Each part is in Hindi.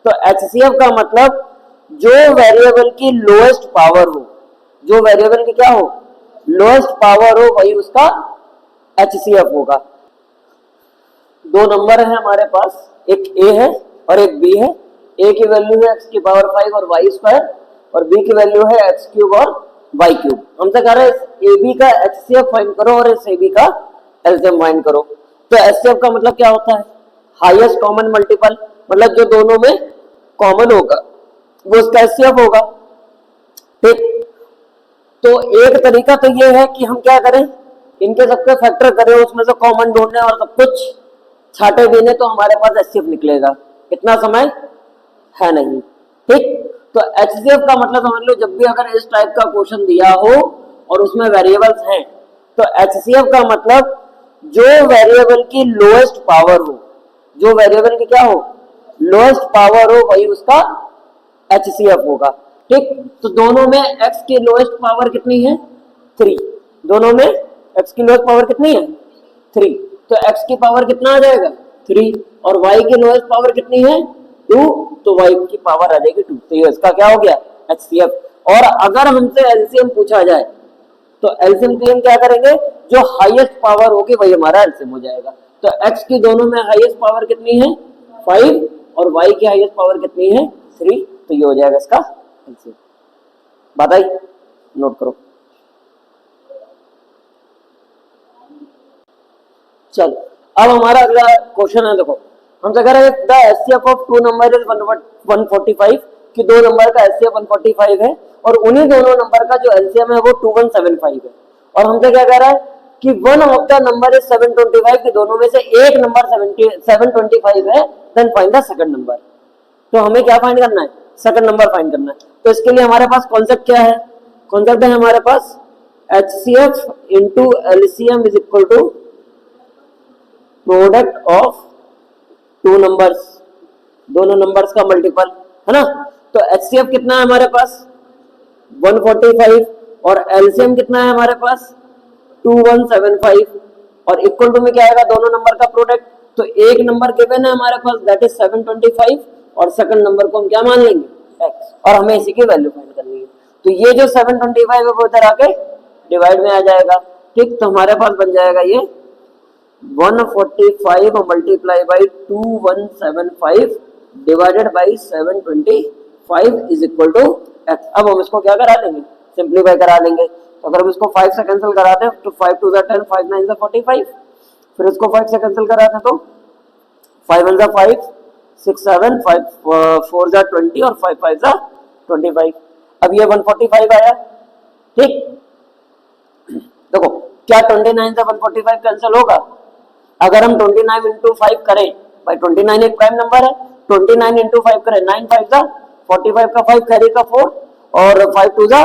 तो HCF का मतलब जो वेरिएबल की लोएस्ट पावर हो, जो वेरिएबल की क्या हो, लोएस्ट पावर हो, वही उसका HCF होगा। दो नंबर है हमारे पास, एक A है और एक B है। A की वैल्यू है x की पावर 5 और y स्क्वायर, और B की वैल्यू है x क्यूब और y क्यूब। हमसे कह रहे हैं AB का HCF फाइंड करो और इस AB का LCM फाइंड करो। तो HCF का मतलब क्या होता है, हाईएस्ट कॉमन मल्टीपल, मतलब जो दोनों में कॉमन होगा वो उसका HCF होगा। ठीक, तो एक तरीका तो ये है कि हम क्या करें, इनके सबके फैक्टर करें, उसमें से कॉमन ढूंढने और सब कुछ छाटे देने, तो हमारे पास HCF निकलेगा। इतना समय है नहीं। ठीक, तो HCF का मतलब समझ लो, जब भी अगर इस टाइप का क्वेश्चन दिया हो और उसमें वेरिएबल्स हैं, तो HCF का मतलब जो वेरिएबल की लोएस्ट पावर हो, जो वेरिएबल की क्या हो, लोएस्ट पावर हो, वही उसका HCF होगा। ठीक, तो दोनों में x की लोएस्ट पावर कितनी है, 3। दोनों में x की लोएस्ट पावर कितनी है, 3। तो x की पावर कितना आ जाएगा, 3, और y की लोएस्ट पावर कितनी है, 2, तो y की पावर आ जाएगी 2। तो ये इसका क्या हो गया, HCF। और अगर हमसे LCM पूछा जाए तो LCM के लिए क्या करेंगे, जो हाईएस्ट पावर होगी वही हमारा LCM हो जाएगा। तो x की दोनों में हाईएस्ट पावर कितनी है, 5, और y की हाईएस्ट पावर कितनी है, 3। तो ये हो जाएगा इसका LCM। बात आई, नोट करो। चल, अब हमारा अगला क्वेश्चन है, देखो हमसे कह रहे हैं the HCF of two number is 145, कि दो नंबर का HCF 145 है और उन्हीं दोनों नंबर का जो LCM है वो 2175 है। और हमसे क्या कह रहा है कि one of the number is 725, कि दोनों में से एक नंबर 725 है, then find the second number. तो हमें क्या फाइंड करना है, सेकंड नंबर फाइंड करना है। तो इसके लिए हमारे पास कॉन्सेप्ट क्या है, कॉन्सेप्ट है हमारे पास HCF into LCM is equal to product of two numbers, दोनों नंबर्स का मल्टीपल, है ना। तो HCF कितना है हमारे पास, 145, और LCM कितना है हमारे पास, 2175, और इक्वल टू में क्या आएगा, दोनों नंबर का प्रोडक्ट। तो एक नंबर गिवन है हमारे पास, दैट इज 725, और सेकंड नंबर को हम क्या मान लेंगे, x, और हमें इसी की वैल्यू फाइंड करनी है। तो ये जो 725 है वो इधर आके डिवाइड में आ जाएगा। ठीक, तो हमारे पास बन जाएगा ये 145 multiply by 2175 divided by 725 is equal to x। अब हम इसको क्या करा लेंगे, सिंप्लीफाई करा लेंगे। तो अगर हम इसको 5 से कैंसिल कराते हैं तो 5 2 10, 5 9 45, फिर इसको 5 से कैंसिल कराते हैं तो 5 1 5, 6 7, 5 4 20, और 5 5 25। अब ये 145 आया। ठीक, देखो क्या 29 से 145 कैंसिल होगा, अगर हम 29 इंटू 5 करें, भाई 29 एक प्राइम नंबर है, 29 इंटू 5 करें, 9 5 जा 45 का 5 कैरी का 4, और 5 2 जा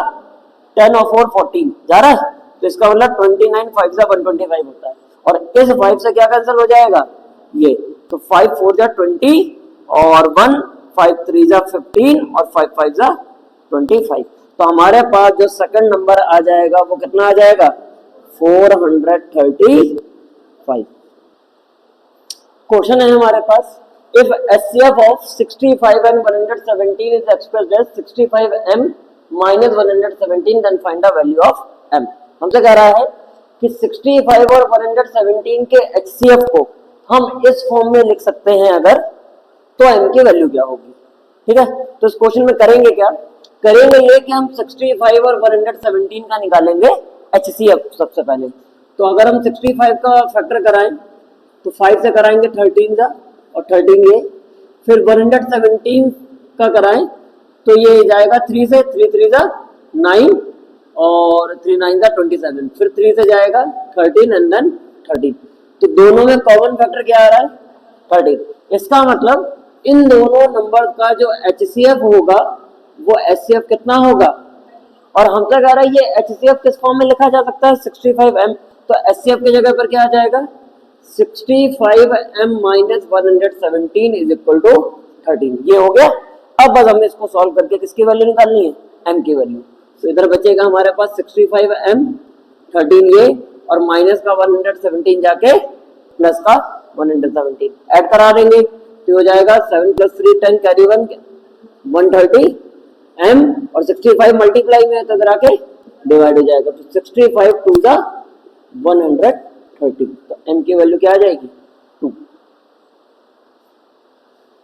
10 और 4 14 जा रहा है। तो इसका मतलब 29 5 जा 125 होता है, और इस 5 से क्या कैंसिल हो जाएगा, ये, तो 5 4 जा 20, और 1 5 3 जा 15, और 5 5 जा 25। तो हमारे पास जो सेकंड नंबर आ जाएगा वो कितना आ जाएगा, 435। क्वेश्चन है हमारे पास, if HCF of 65 and 117 is expressed as 65m minus 117, then find the value of m। हमसे कह रहा है कि 65 और 117 के HCF को हम इस फॉर्म में लिख सकते हैं अगर, तो m की वैल्यू क्या होगी। ठीक है, तो इस क्वेश्चन में करेंगे क्या, करेंगे ये कि हम 65 और 117 का निकालेंगे HCF सबसे पहले। तो अगर हम 65 का फैक्टर कराएं तो 5 से कराएंगे 13 जा, और 13 ये, फिर 117 का कराएं तो ये जाएगा 3 से, 3 3 जा 9, और 3 9 जा 27, फिर 3 से जाएगा 13 एंड देन 13। तो दोनों में कॉमन फैक्टर क्या आ रहा है, 13। इसका मतलब इन दोनों नंबर का जो HCF होगा वो HCF कितना होगा, और हमसे कह रहा है ये HCF किस फॉर्म में लिखा जा सकता है, 65m। तो HCF की जगह पर क्या आ जाएगा, 65m minus 117 is equal to 13। ये हो गया। अब बस हमें इसको सॉल्व करके किसकी वैल्यू निकालनी है, m की वैल्यू। तो इधर बचेगा हमारे पास 65m, 13 ये, और माइनस का 117 जाके प्लस का 117 ऐड करा देंगे। तो 50 हो जाएगा, 7 + 3 10 कैरी 130 m, और 65 मल्टीप्लाई में तो करा के डिवाइड हो जाएगा, तो 65 2 × 130, तो m की वैल्यू क्या आ जाएगी